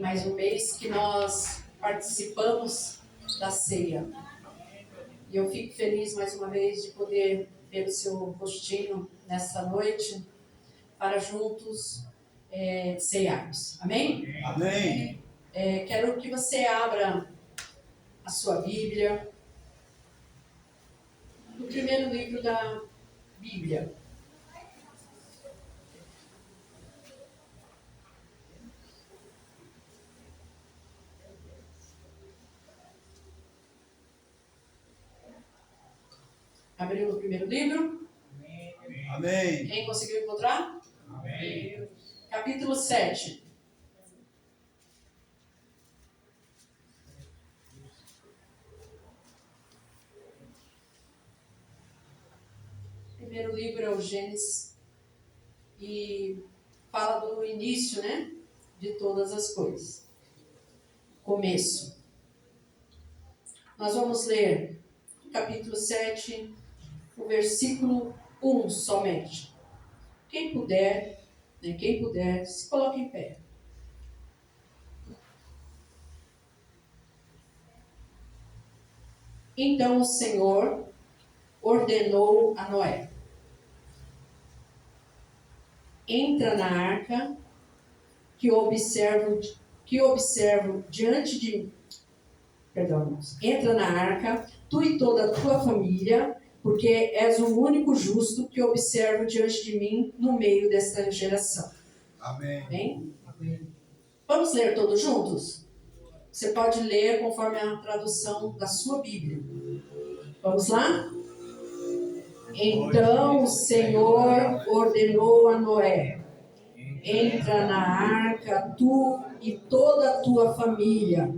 mais um mês que nós participamos da ceia. E eu fico feliz mais uma vez de poder ver o seu rostinho nessa noite para juntos ceiarmos. Amém? Amém. Quero que você abra a sua Bíblia no primeiro livro da Bíblia. Abriu o primeiro livro? Amém. Quem conseguiu encontrar? Amém. Capítulo 7. O primeiro livro é o Gênesis e fala do início, né, de todas as coisas. Começo. Nós vamos ler o capítulo 7, o versículo 1 somente. Quem puder, se coloque em pé. Então o Senhor ordenou a Noé: entra na arca que observo diante de... Entra na arca, tu e toda a tua família, porque és o único justo que observo diante de mim no meio desta geração. Amém. Amém? Amém. Vamos ler todos juntos? Você pode ler conforme a tradução da sua Bíblia. Vamos lá? Então o Senhor ordenou a Noé: entra na arca, tu e toda a tua família,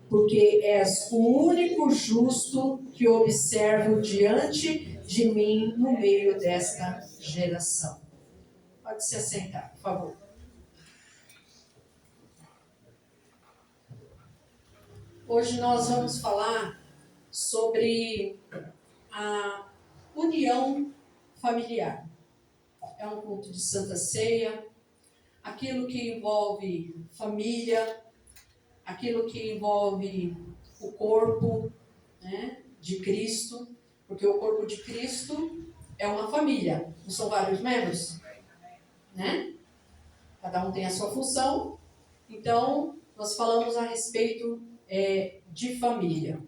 porque és o único justo que observo diante de mim no meio desta geração. Pode se assentar, por favor. Hoje nós vamos falar sobre a união familiar. É um culto de Santa Ceia, aquilo que envolve família, aquilo que envolve o corpo, né, de Cristo, porque o corpo de Cristo é uma família, não são vários membros, né? Cada um tem a sua função, então nós falamos a respeito de família.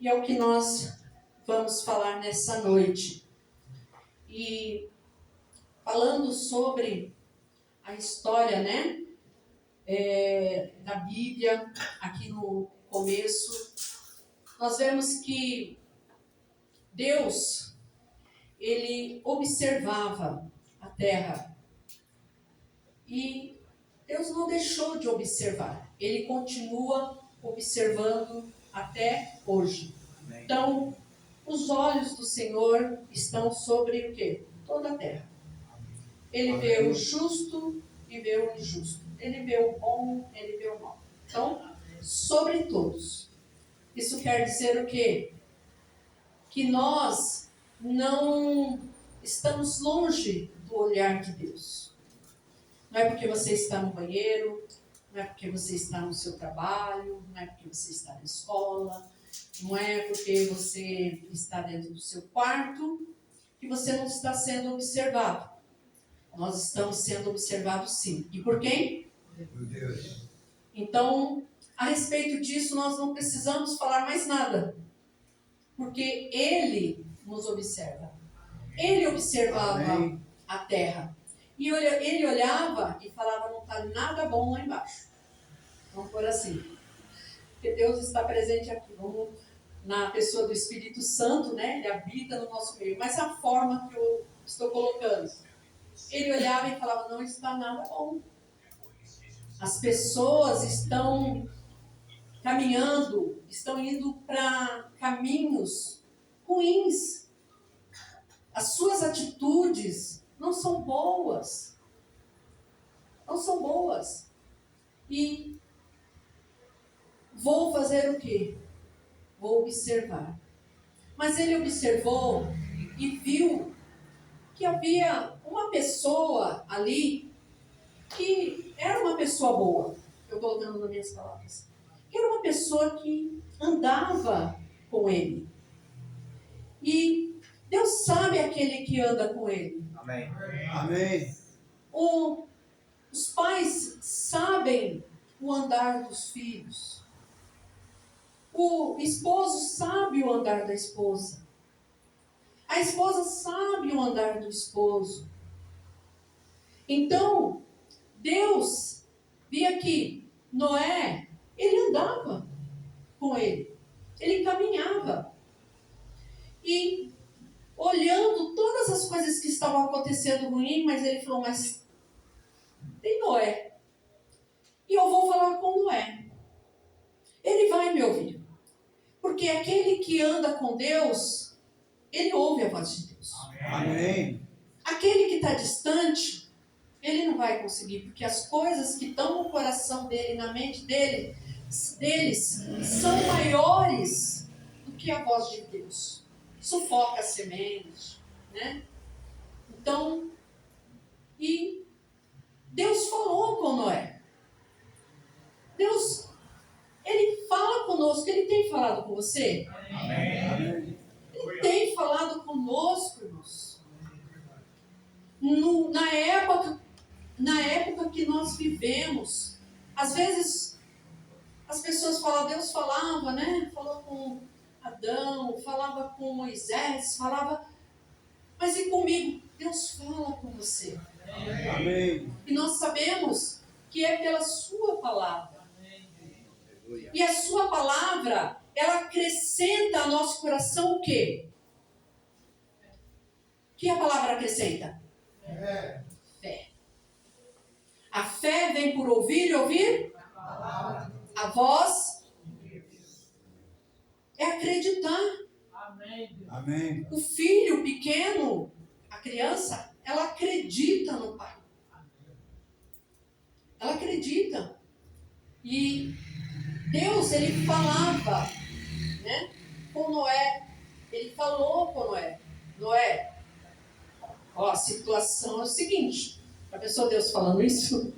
E é o que nós vamos falar nessa noite. E falando sobre a história, né, da Bíblia, aqui no começo, nós vemos que Deus, ele observava a terra. E Deus não deixou de observar. Ele continua observando até hoje. Então, os olhos do Senhor estão sobre o quê? Toda a terra. Ele vê o justo e vê o injusto. Ele vê o bom, ele vê o mal. Então, sobre todos. Isso quer dizer o quê? Que nós não estamos longe do olhar de Deus. Não é porque você está no banheiro, não é porque você está no seu trabalho, não é porque você está na escola, não é porque você está dentro do seu quarto que você não está sendo observado. Nós estamos sendo observados sim. E por quem? Por Deus. Então, a respeito disso, nós não precisamos falar mais nada. Porque Ele nos observa. Ele observava Amém. a terra. E ele olhava e falava: não está nada bom lá embaixo. Vamos por assim. Porque Deus está presente aqui. Vamos na pessoa do Espírito Santo, né? Ele habita no nosso meio. Mas a forma que eu estou colocando. Ele olhava e falava: não está nada bom. As pessoas estão caminhando, estão indo para caminhos ruins. As suas atitudes não são boas. Não são boas. E vou fazer o quê? Vou observar. Mas ele observou e viu que havia uma pessoa ali que era uma pessoa boa. Eu colocando nas minhas palavras. Que era uma pessoa que andava com ele. E Deus sabe aquele que anda com ele. Amém. Amém. Os pais sabem o andar dos filhos. O esposo sabe o andar da esposa. A esposa sabe o andar do esposo. Então, Deus via que Noé, ele andava com ele. Ele caminhava. E olhando todas as coisas que estavam acontecendo ruim, mas ele falou, mas tem Noé. E eu vou falar com Noé. Ele vai me ouvir. Porque aquele que anda com Deus, ele ouve a voz de Deus. Amém. Aquele que está distante, ele não vai conseguir, porque as coisas que estão no coração dele, na mente deles, são maiores do que a voz de Deus. Sufoca a semente, né? Então, e Deus falou com Noé. Deus, ele fala conosco. Ele tem falado com você? Amém. Ele tem falado conosco, irmãos. Na época que nós vivemos, às vezes as pessoas falam, Deus falava, né? Falou com Adão, falava com Moisés, falava, mas e comigo? Deus fala com você. Amém. E nós sabemos que é pela sua palavra. E a sua palavra, ela acrescenta ao nosso coração o quê? O que a palavra acrescenta? Fé. A fé vem por ouvir e ouvir a voz é acreditar. Amém. O filho pequeno, a criança, ela acredita no pai. Ela acredita. E Deus, ele falava, né, com Noé. Ele falou com Noé. Noé, ó, a situação é o seguinte. A pessoa, Deus falando isso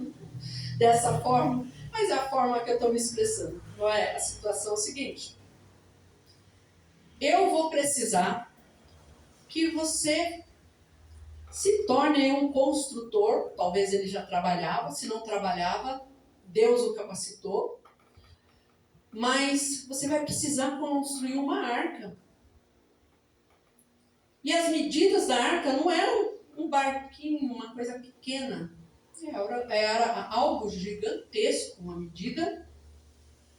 dessa forma, mas é a forma que eu estou me expressando. Noé, a situação é o seguinte. Eu vou precisar que você se torne um construtor. Talvez ele já trabalhava, se não trabalhava, Deus o capacitou. Mas você vai precisar construir uma arca. E as medidas da arca não eram um barquinho, uma coisa pequena. Era algo gigantesco, uma medida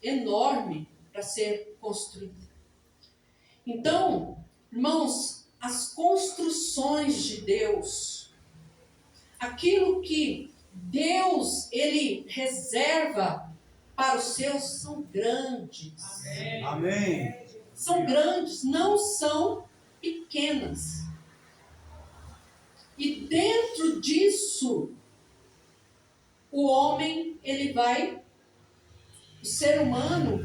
enorme para ser construída. Então, irmãos, as construções de Deus, aquilo que Deus, ele reserva para os seus, são grandes. Amém. São grandes, não são pequenas. E dentro disso, o homem, o ser humano,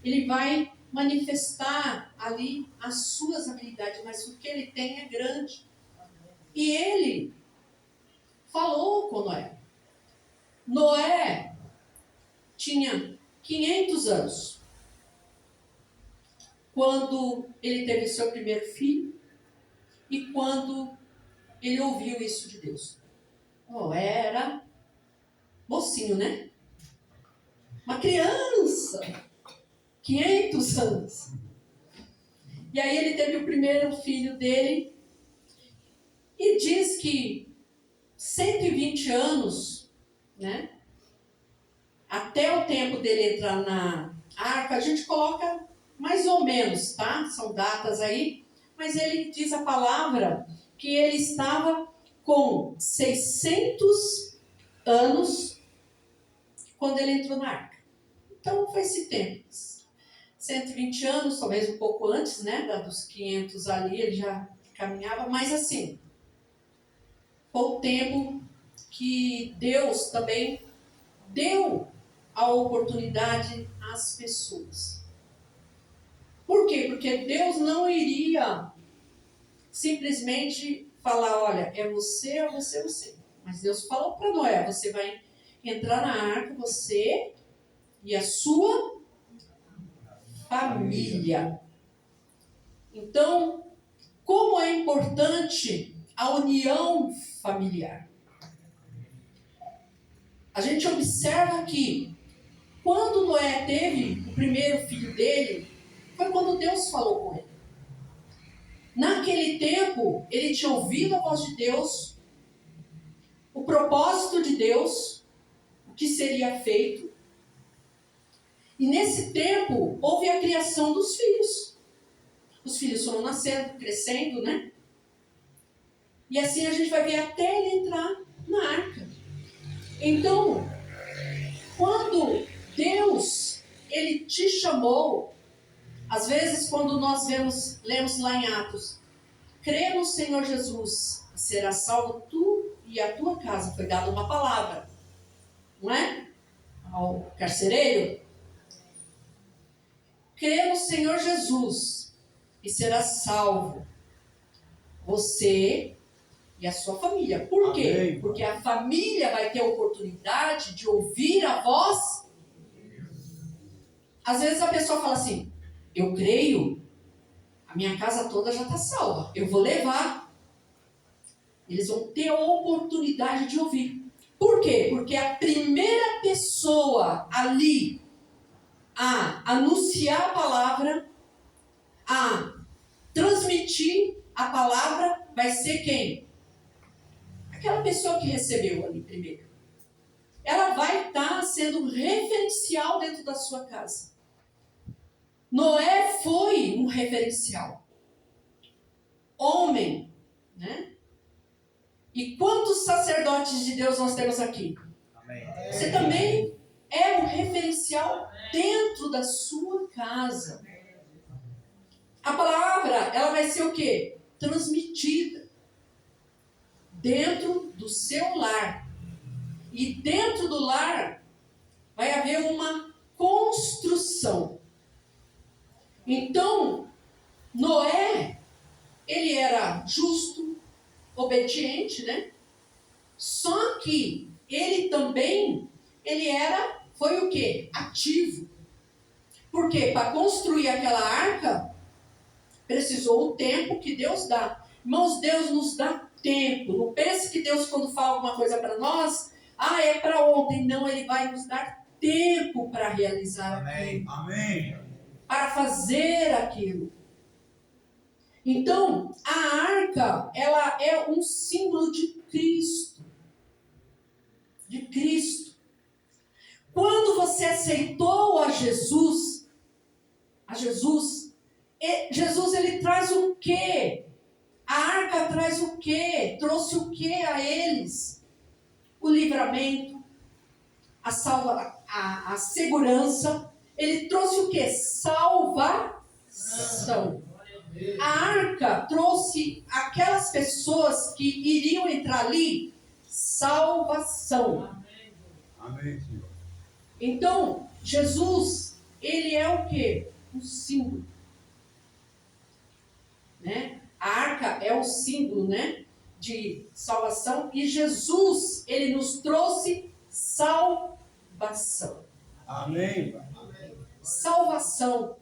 ele vai manifestar ali as suas habilidades, mas o que ele tem é grande. E ele falou com Noé. Noé tinha 500 anos quando ele teve seu primeiro filho e quando ele ouviu isso de Deus. Noé era mocinho, né? Uma criança, 500 anos. E aí ele teve o primeiro filho dele e diz que 120 anos, né? Até o tempo dele entrar na arca, a gente coloca mais ou menos, tá? São datas aí, mas ele diz a palavra que ele estava com 600 anos quando ele entrou na arca. Então foi esse tempo. 120 anos, talvez um pouco antes, né? Dos 500 ali, ele já caminhava, mas assim, foi o tempo que Deus também deu a oportunidade às pessoas. Por quê? Porque Deus não iria simplesmente falar, olha, é você ou você, você. Mas Deus falou para Noé, você vai entrar na arca, você e a sua família. Então, como é importante a união familiar. A gente observa que quando Noé teve o primeiro filho dele, foi quando Deus falou com ele. Naquele tempo, ele tinha ouvido a voz de Deus, o propósito de Deus, o que seria feito. E nesse tempo, houve a criação dos filhos. Os filhos foram nascendo, crescendo, né? E assim a gente vai ver até ele entrar na arca. Então, quando Deus, ele te chamou, às vezes quando nós lemos lá em Atos, crê no Senhor Jesus e serás salvo tu e a tua casa. Foi dada uma palavra, não é? Ao carcereiro. Crê no Senhor Jesus e serás salvo, você e a sua família. Por quê? Amém. Porque a família vai ter a oportunidade de ouvir a voz. Às vezes a pessoa fala assim, eu creio, a minha casa toda já está salva, eu vou levar. Eles vão ter a oportunidade de ouvir. Por quê? Porque a primeira pessoa ali a anunciar a palavra, a transmitir a palavra, vai ser quem? Aquela pessoa que recebeu ali primeiro. Ela vai estar sendo um referencial dentro da sua casa. Noé foi um referencial. Homem, né? E quantos sacerdotes de Deus nós temos aqui? Amém. Você também é um referencial dentro da sua casa. A palavra, ela vai ser o quê? Transmitida dentro do seu lar. E dentro do lar vai haver uma construção. Então, Noé, ele era justo, obediente, né? Só que ele também, foi o quê? Ativo. Porque para construir aquela arca, precisou o tempo que Deus dá. Irmãos, Deus nos dá tempo. Não pense que Deus, quando fala alguma coisa para nós, é para ontem. Não, Ele vai nos dar tempo para realizar aquilo. Amém. Para fazer aquilo. Então, a arca, ela é um símbolo de Cristo. De Cristo. Quando você aceitou a Jesus, Jesus ele traz o quê? A arca traz o quê? Trouxe o quê a eles? O livramento, a segurança. Ele trouxe o quê? Salvação. A arca trouxe aquelas pessoas que iriam entrar ali, salvação. Amém, Senhor. Então, Jesus, ele é o quê? Um símbolo. Né? A arca é o símbolo, né, de salvação. E Jesus, ele nos trouxe salvação. Amém. Salvação.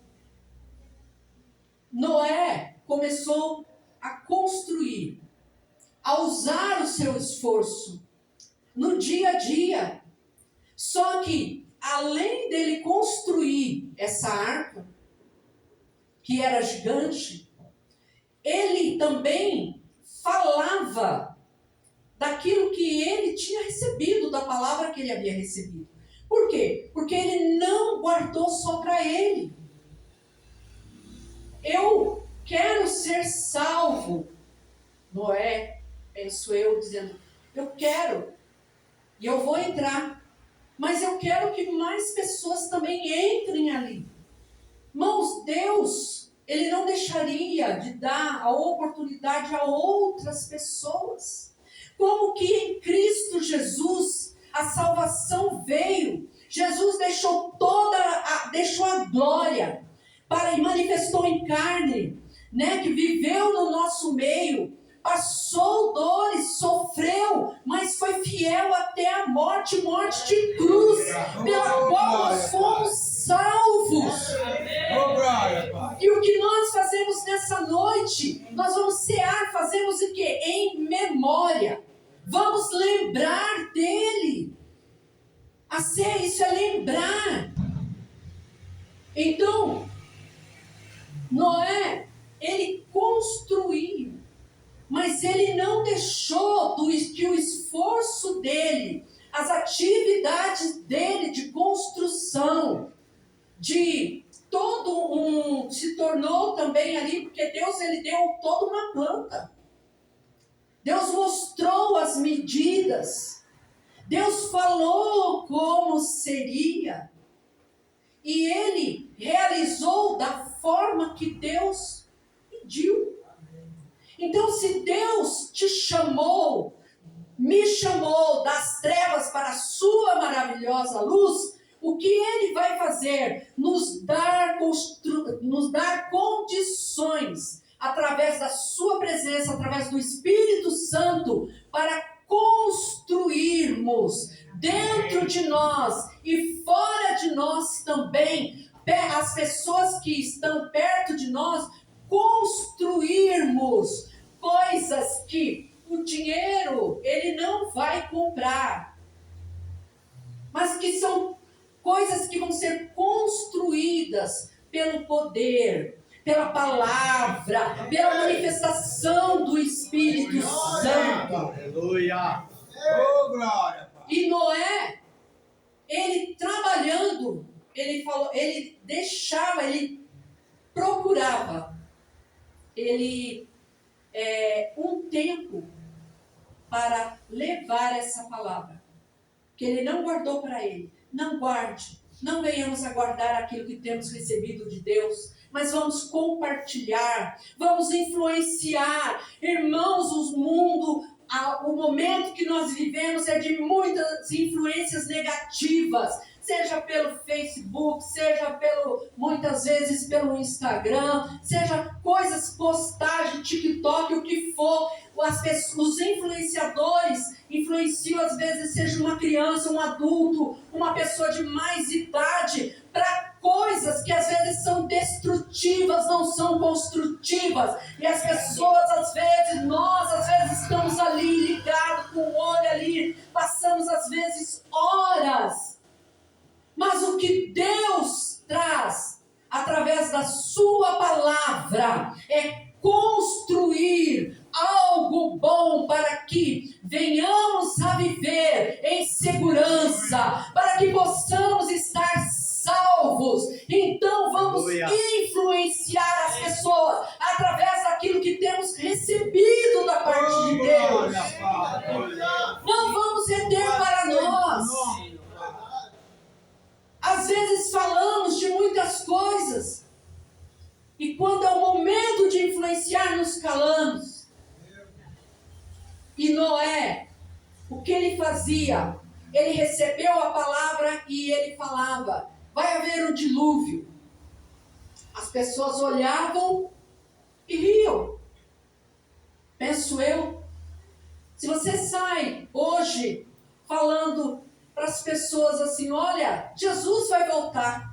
Noé começou a construir, a usar o seu esforço no dia a dia. Só que, além dele construir essa arca, que era gigante, ele também falava daquilo que ele tinha recebido, da palavra que ele havia recebido. Por quê? Porque ele não guardou só para ele. Eu quero ser salvo. Noé, penso eu, dizendo, eu quero, e eu vou entrar, mas eu quero que mais pessoas também entrem ali. Irmãos, Deus, Ele não deixaria de dar a oportunidade a outras pessoas. Como que em Cristo Jesus a salvação veio. Jesus deixou deixou a glória e manifestou em carne, né, que viveu no nosso meio, passou dores, sofreu, mas foi fiel até a morte de cruz, pela qual nós fomos isso é lembrar. Então, Noé, ele construiu, mas ele não deixou que o esforço dele, as atividades dele de construção, se tornou também ali, porque Deus, ele deu toda uma planta. Deus mostrou as medidas. Deus falou como seria. E ele realizou da forma que Deus pediu. Então, se Deus te chamou, me chamou das trevas para a sua maravilhosa luz, o que Ele vai fazer? Nos dar condições, através da sua presença, através do Espírito Santo, para construirmos dentro de nós e fora de nós também, as pessoas que estão perto de nós, construirmos coisas que o dinheiro, ele não vai comprar, mas que são coisas que vão ser construídas pelo poder, pela palavra, pela manifestação do Espírito Santo. Aleluia! Oh, glória! E Noé, ele trabalhando, ele falou, ele deixava, ele procurava, um tempo para levar essa palavra, que ele não guardou para ele. Não guarde, não venhamos a guardar aquilo que temos recebido de Deus, mas vamos compartilhar, vamos influenciar. Irmãos, o momento que nós vivemos é de muitas influências negativas, seja pelo Facebook, seja muitas vezes pelo Instagram, seja postagens, TikTok, o que for. Os influenciadores influenciam, às vezes, seja uma criança, um adulto, uma pessoa de mais idade, para coisas que às vezes são destrutivas, não são construtivas. E as pessoas, nós às vezes estamos ali ligados com o olho ali, passamos às vezes horas. Mas o que Deus traz através da sua palavra é construir algo bom para que venhamos a viver em segurança, para que possamos estar salvos. Então vamos influenciar as pessoas através daquilo que temos recebido da parte de Deus. Não vamos reter para nós. Às vezes falamos de muitas coisas, e quando é o momento de influenciar, nos calamos. E Noé, o que ele fazia? Ele recebeu a palavra e ele falava: vai haver um dilúvio. As pessoas olhavam e riam. Penso eu. Se você sai hoje falando para as pessoas assim: olha, Jesus vai voltar.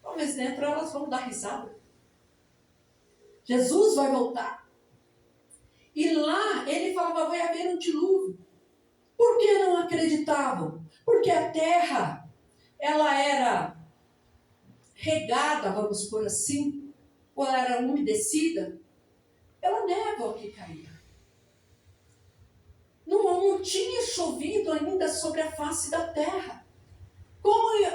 Talvez dentro elas vão dar risada. Jesus vai voltar. E lá ele falava: vai haver um dilúvio. Por que não acreditavam? Porque a terra, ela era regada, vamos por assim, ou ela era umedecida pela névoa que caía. Não tinha chovido ainda sobre a face da terra. Como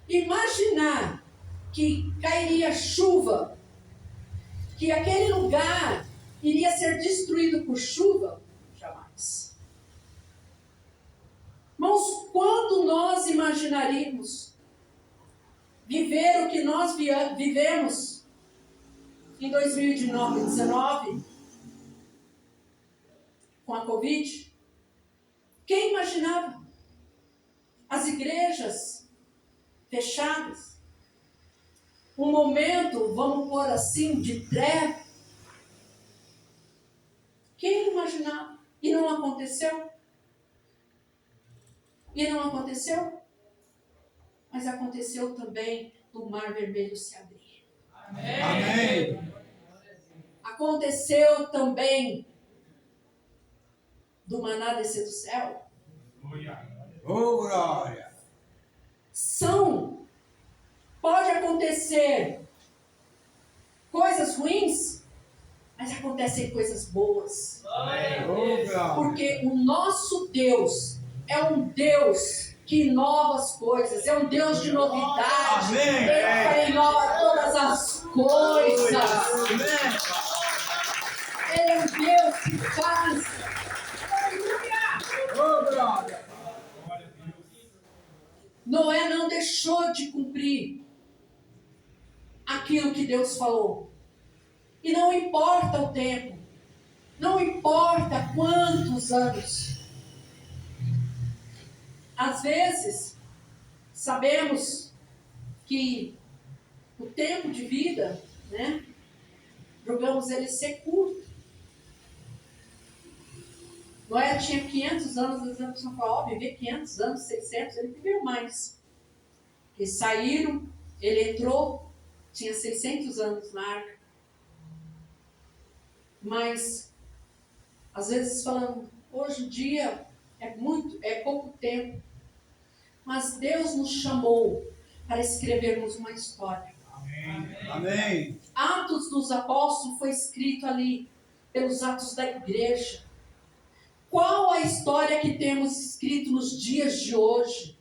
imaginar que cairia chuva, que aquele lugar iria ser destruído por chuva? Jamais. Mas quando nós imaginaríamos viver o que nós vivemos em 2019, com a Covid? Quem imaginava? As igrejas fechadas, um momento, vamos pôr assim, de treva. Quem imaginava? E não aconteceu? E não aconteceu? Mas aconteceu também do Mar Vermelho se abrir. Amém. Aconteceu também do maná descer do céu. Oh, glória. Pode acontecer coisas ruins, mas acontecem coisas boas. Oh, glória. Porque o nosso Deus é um Deus que inova as coisas, é um Deus de novidade. Amém. Ele inova todas as coisas. Amém. Ele é um Deus que faz. Oh, glória. Noé não deixou de cumprir aquilo que Deus falou. E não importa o tempo, não importa quantos anos. Às vezes, sabemos que o tempo de vida, né, julgamos ele ser curto. Noé tinha 500 anos, às vezes a pessoa fala, viver 500 anos, 600, ele viveu mais. Eles saíram, ele entrou, tinha 600 anos na arca. Mas, às vezes falando, hoje em dia é pouco tempo. Mas Deus nos chamou para escrevermos uma história. Amém. Atos dos Apóstolos foi escrito ali, pelos atos da igreja. Qual a história que temos escrito nos dias de hoje?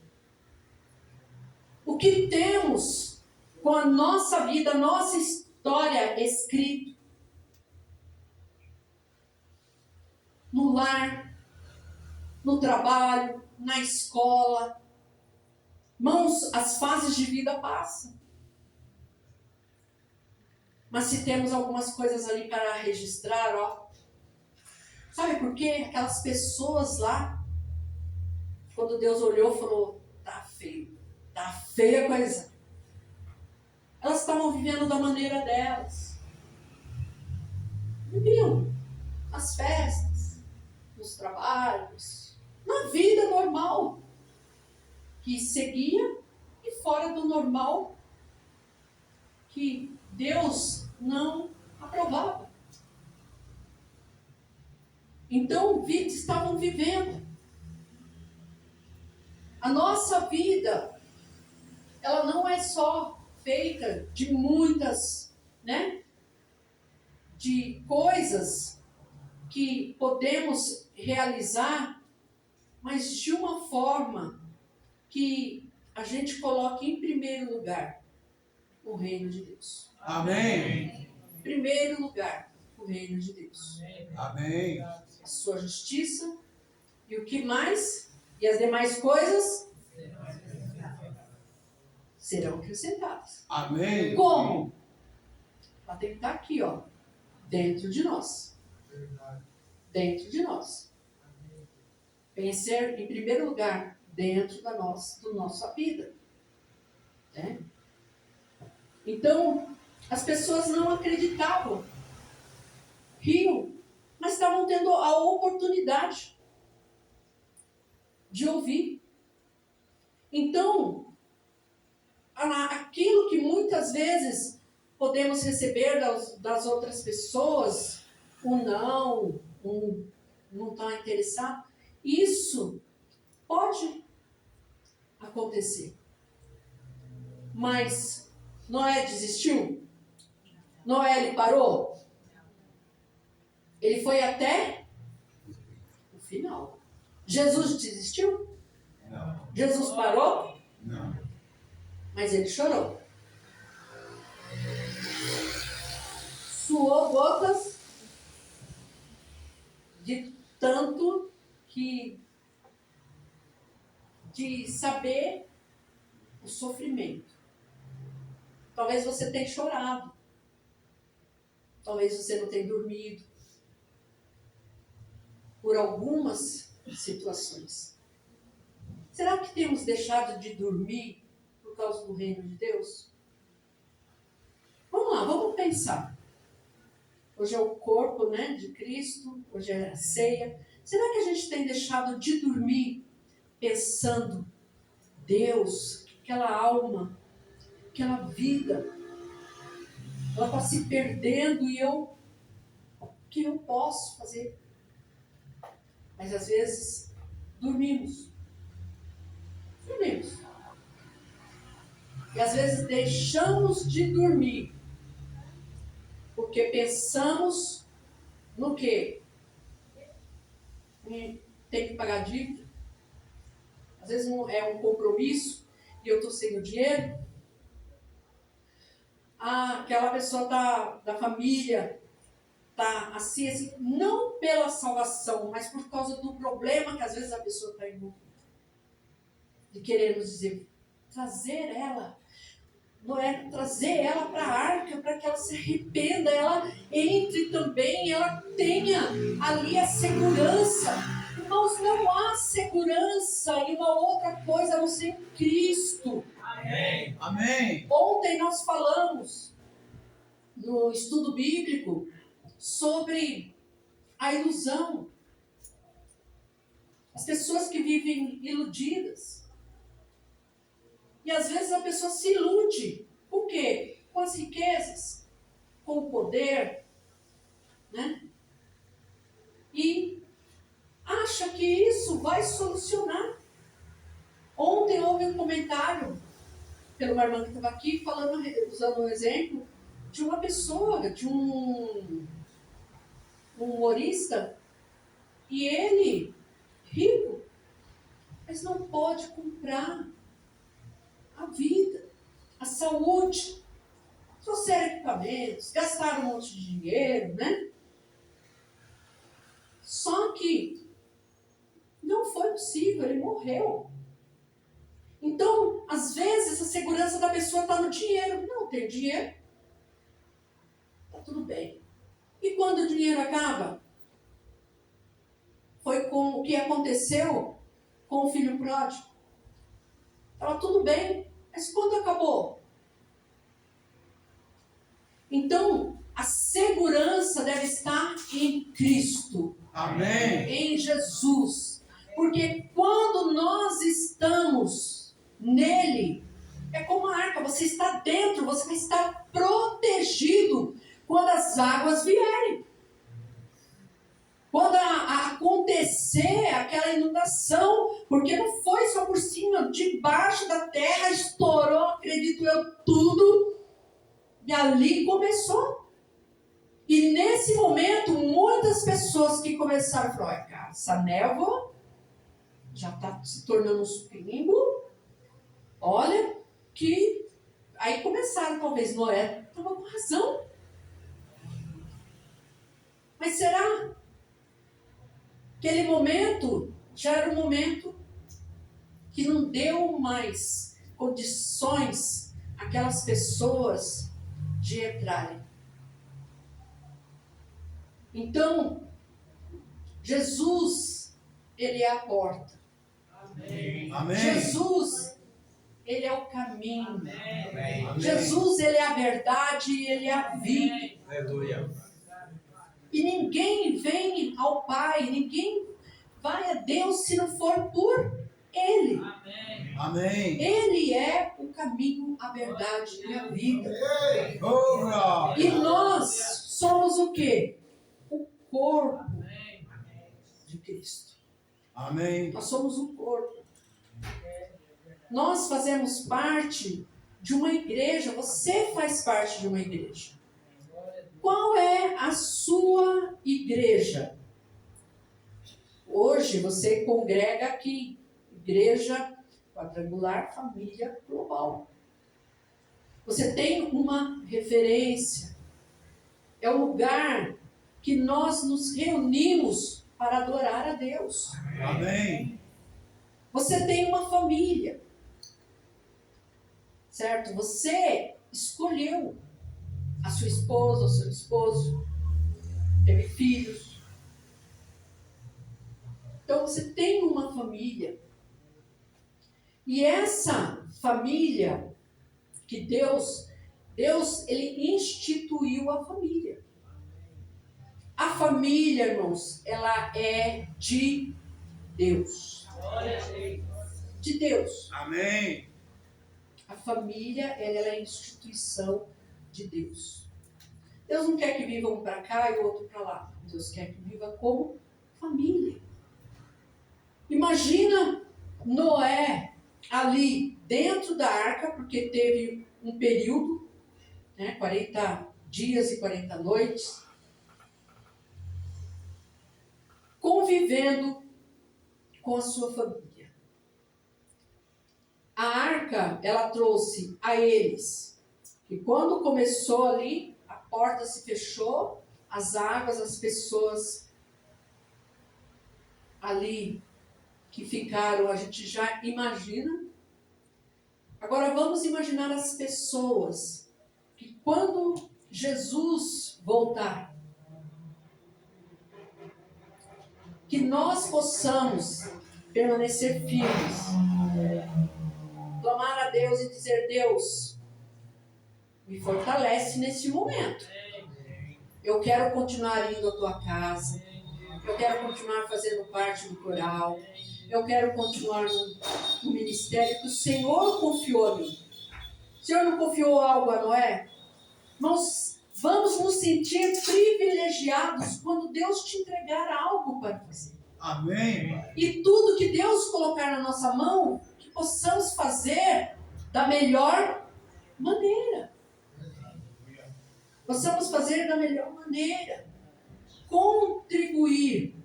O que temos com a nossa vida, a nossa história escrito? No lar, no trabalho, na escola. Irmãos, as fases de vida passam. Mas se temos algumas coisas ali para registrar, ó. Sabe por quê? Aquelas pessoas lá, quando Deus olhou, falou, tá feio. Tá feia a coisa. Elas estavam vivendo da maneira delas. Viviam nas festas, nos trabalhos, na vida normal. Que seguia e fora do normal que Deus não aprovava. Então, estavam vivendo. A nossa vida, ela não é só feita de muitas, né? De coisas que podemos realizar, mas de uma forma que a gente coloque em primeiro lugar o reino de Deus. Amém. Em primeiro lugar, o reino de Deus. Amém. A sua justiça e o que mais? E as demais coisas serão acrescentadas. Amém. Como? Ela tem que estar aqui, ó, dentro de nós. Dentro de nós. Vencer em primeiro lugar dentro da nossa vida. Né? Então, as pessoas não acreditavam. Riam, mas estavam tendo a oportunidade de ouvir. Então, aquilo que muitas vezes podemos receber das outras pessoas, não está interessado, isso pode acontecer. Mas Noé desistiu? Noé, ele parou? Ele foi até o final. Jesus desistiu? Não. Jesus parou? Não. Mas ele chorou. Suou gotas de tanto de saber o sofrimento. Talvez você tenha chorado. Talvez você não tenha dormido. Por algumas situações. Será que temos deixado de dormir por causa do reino de Deus? Vamos lá, vamos pensar. Hoje é o corpo, né, de Cristo, hoje é a ceia. Será que a gente tem deixado de dormir pensando, Deus, aquela alma, aquela vida, ela está se perdendo e o que eu posso fazer? Mas às vezes dormimos. dormimos. E às vezes deixamos de dormir porque pensamos no quê? Tem que pagar dívida. Às vezes é um compromisso e eu estou sem o dinheiro. Aquela pessoa da família está assim, não pela salvação, mas por causa do problema que às vezes a pessoa está envolvida. De querer nos dizer, trazer ela, não é trazer ela para a arca, para que ela se arrependa, ela entre também, ela tenha ali a segurança. Irmãos, não há segurança em uma outra coisa a não ser em Cristo. Amém. Amém. Ontem nós falamos no estudo bíblico sobre a ilusão. As pessoas que vivem iludidas. E às vezes a pessoa se ilude. Com o quê? Com as riquezas, com o poder, né? E acha que isso vai solucionar. Ontem houve um comentário pelo uma irmã que estava aqui, usando um exemplo de uma pessoa, de um humorista, e ele, rico, mas não pode comprar a vida, a saúde. Trouxeram equipamentos, gastaram um monte de dinheiro, né? Só que não foi possível, ele morreu. Então, às vezes, a segurança da pessoa está no dinheiro. Não, tem dinheiro, está tudo bem. E quando o dinheiro acaba? Foi com o que aconteceu com o filho pródigo. Estava tudo bem, mas quando acabou? Então, a segurança deve estar em Cristo. Amém. Em Jesus. Porque quando nós estamos nele, é como a arca, você está dentro, você vai estar protegido quando as águas vierem. Quando acontecer aquela inundação, porque não foi só por cima, debaixo da terra estourou, acredito eu, tudo, e ali começou. E nesse momento, muitas pessoas que começaram a falar, cara, essa névoa já está se tornando um pingo, olha, que aí começaram, talvez Noé estava com razão. Mas será? Aquele momento já era um momento que não deu mais condições àquelas pessoas de entrarem. Então, Jesus, ele é a porta. Amém. Amém. Jesus, ele é o caminho. Amém. Jesus, ele é a verdade e ele é a vida. Aleluia. E ninguém vem ao Pai, ninguém vai a Deus se não for por Ele. Amém. Amém. Ele é o caminho, a verdade e a vida. Oh, e nós somos o quê? O corpo de Cristo. Amém. Nós somos o corpo. Nós fazemos parte de uma igreja. Você faz parte de uma igreja. Qual é a sua igreja? Hoje você congrega aqui, Igreja Quadrangular Família Global. Você tem uma referência. É o lugar que nós nos reunimos para adorar a Deus. Amém. Você tem uma família. Certo? Você escolheu a sua esposa, o seu esposo, teve filhos. Então você tem uma família. E essa família que Deus ele instituiu a família. A família, irmãos, ela é de Deus. De Deus. Amém. A família, ela é a instituição de Deus. Deus não quer que viva um para cá e o outro para lá. Deus quer que viva como família. Imagina Noé ali dentro da arca, porque teve um período, né, 40 dias e 40 noites, convivendo com a sua família. A arca, ela trouxe a eles, que quando começou ali, a porta se fechou, as águas, as pessoas ali que ficaram, a gente já imagina. Agora vamos imaginar as pessoas que quando Jesus voltar, que nós possamos permanecer firmes, clamar a Deus e dizer: Deus, me fortalece nesse momento. Eu quero continuar indo à tua casa. Eu quero continuar fazendo parte do coral. Eu quero continuar no ministério que o Senhor confiou a mim. O Senhor não confiou algo a Noé? Nós vamos nos sentir privilegiados quando Deus te entregar algo para fazer. Amém. E tudo que Deus colocar na nossa mão, que possamos fazer da melhor maneira. Possamos fazer da melhor maneira. Contribuir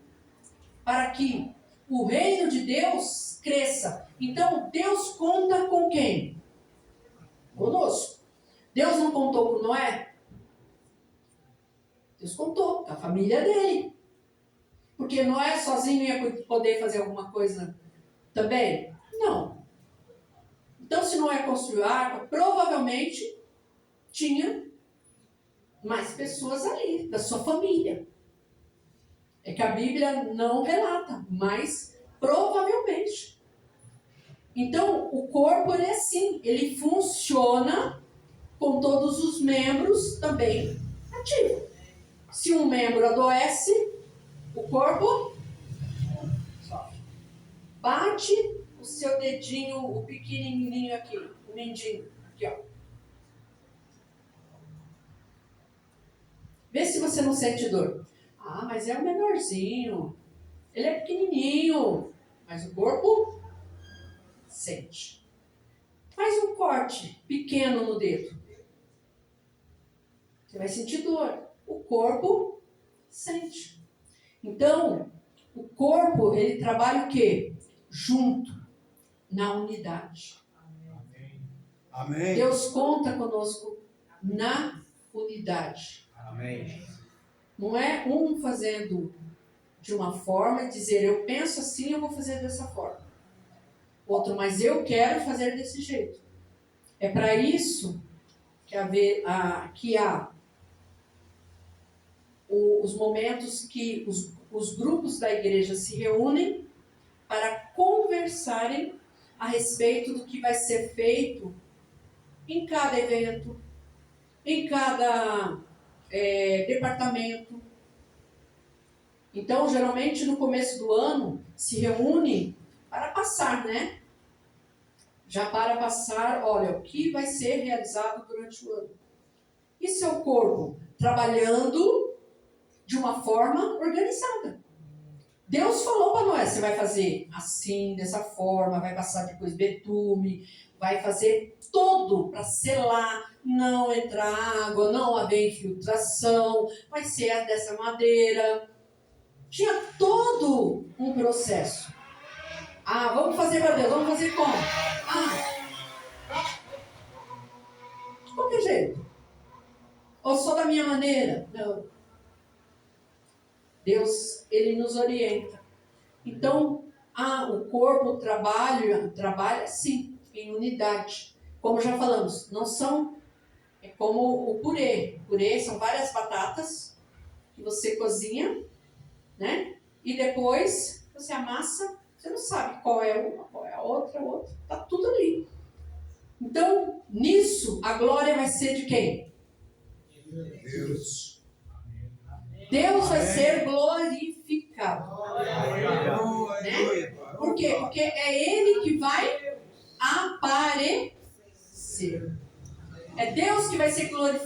para que o reino de Deus cresça. Então, Deus conta com quem? Conosco. Deus não contou com Noé? Deus contou com a família dele. Porque Noé sozinho ia poder fazer alguma coisa também? Não. Então, se Noé construiu a arca, provavelmente tinha mais pessoas ali, da sua família. É que a Bíblia não relata, mas provavelmente. Então, o corpo ele é assim, ele funciona com todos os membros também ativos. Se um membro adoece, o corpo sofre. Bate o seu dedinho, o pequenininho aqui, o mindinho, aqui ó. Vê se você não sente dor. Ah, mas é o menorzinho. Ele é pequenininho, mas o corpo sente. Faz um corte pequeno no dedo. Você vai sentir dor. O corpo sente. Então, o corpo, ele trabalha o quê? Junto, na unidade. Amém. Deus conta conosco na unidade. Amém. Não é um fazendo de uma forma e dizer, eu penso assim, eu vou fazer dessa forma. Outro, mas eu quero fazer desse jeito. É para isso que há os momentos que os grupos da igreja se reúnem para conversarem a respeito do que vai ser feito em cada evento, em cada departamento. Então, geralmente, no começo do ano, se reúne para passar, né? Já para passar, olha, o que vai ser realizado durante o ano. Isso é o corpo trabalhando de uma forma organizada. Deus falou para Noé, você vai fazer assim, dessa forma, vai passar depois betume, vai fazer todo para selar, não entrar água, não haver infiltração, vai ser dessa madeira. Tinha todo um processo. Ah, vamos fazer para Deus, vamos fazer como? De qualquer jeito. Ou só da minha maneira? Não. Deus, ele nos orienta. Então, o corpo trabalha sim, em unidade. Como já falamos, não são, é como o purê. O purê são várias batatas que você cozinha, né? E depois você amassa, você não sabe qual é uma, qual é a outra, tá tudo ali. Então, nisso, a glória vai ser de quem? Deus. Deus vai ser glorificado. Né? Por quê? Porque é Ele que vai aparecer. É Deus que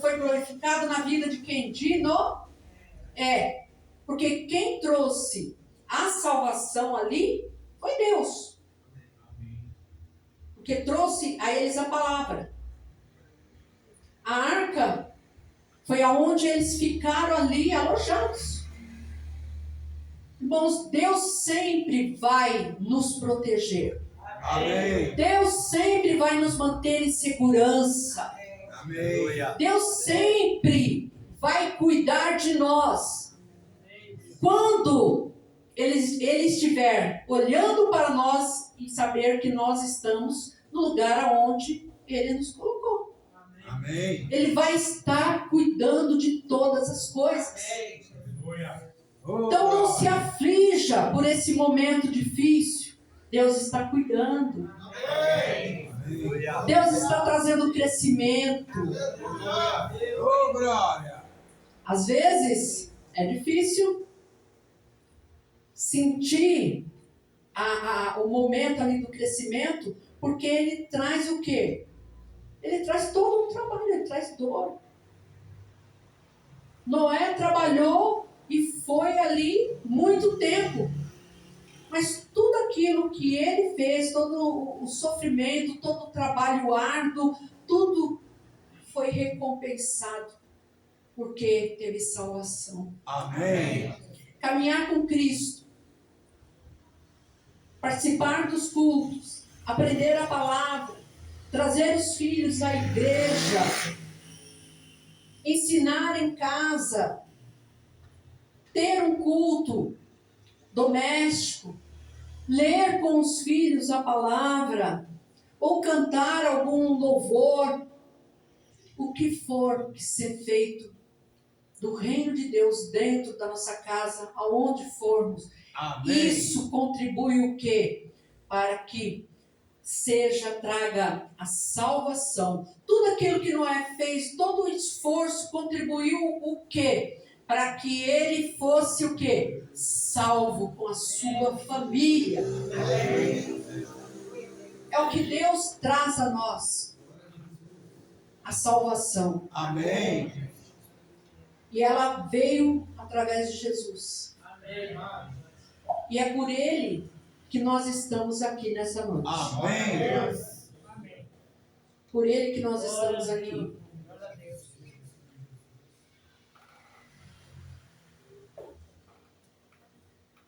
foi glorificado na vida de quem? De Noé. Porque quem trouxe a salvação ali foi Deus. porque trouxe a eles a palavra. A arca foi aonde eles ficaram ali alojados. Irmãos, Deus sempre vai nos proteger. Amém. Deus sempre vai nos manter em segurança. Amém. Deus sempre vai cuidar de nós. Quando Ele estiver olhando para nós e saber que nós estamos no lugar onde Ele nos colocou. Amém. Ele vai estar cuidando de todas as coisas. Então não se aflija por esse momento difícil. Deus está cuidando. Deus está trazendo crescimento. Oh, glória. Às vezes é difícil sentir o momento ali do crescimento, porque ele traz o quê? Ele traz todo um trabalho, ele traz dor. Noé trabalhou e foi ali muito tempo. Mas tudo aquilo que ele fez, todo o sofrimento, todo o trabalho árduo, tudo foi recompensado, porque teve salvação. Amém. Caminhar com Cristo, participar dos cultos, aprender a palavra, trazer os filhos à igreja, ensinar em casa, ter um culto doméstico, ler com os filhos a palavra, ou cantar algum louvor, o que for que ser feito do reino de Deus dentro da nossa casa, aonde formos. Amém. Isso contribui o quê? Para que traga a salvação. Tudo aquilo que Noé fez, todo o esforço contribuiu o quê? Para que ele fosse o quê? Salvo com a sua família. É o que Deus traz a nós. A salvação. Amém. E ela veio através de Jesus. Amém. E é por ele que nós estamos aqui nessa noite. Amém. Por ele que nós estamos aqui.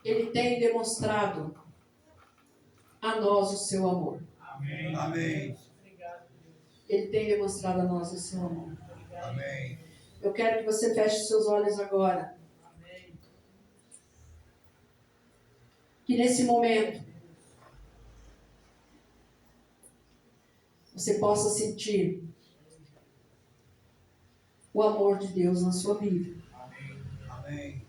Ele tem demonstrado a nós o seu amor. Amém. Amém. Ele tem demonstrado a nós o seu amor. Amém. Eu quero que você feche seus olhos agora. Que nesse momento você possa sentir o amor de Deus na sua vida. Amém. Amém.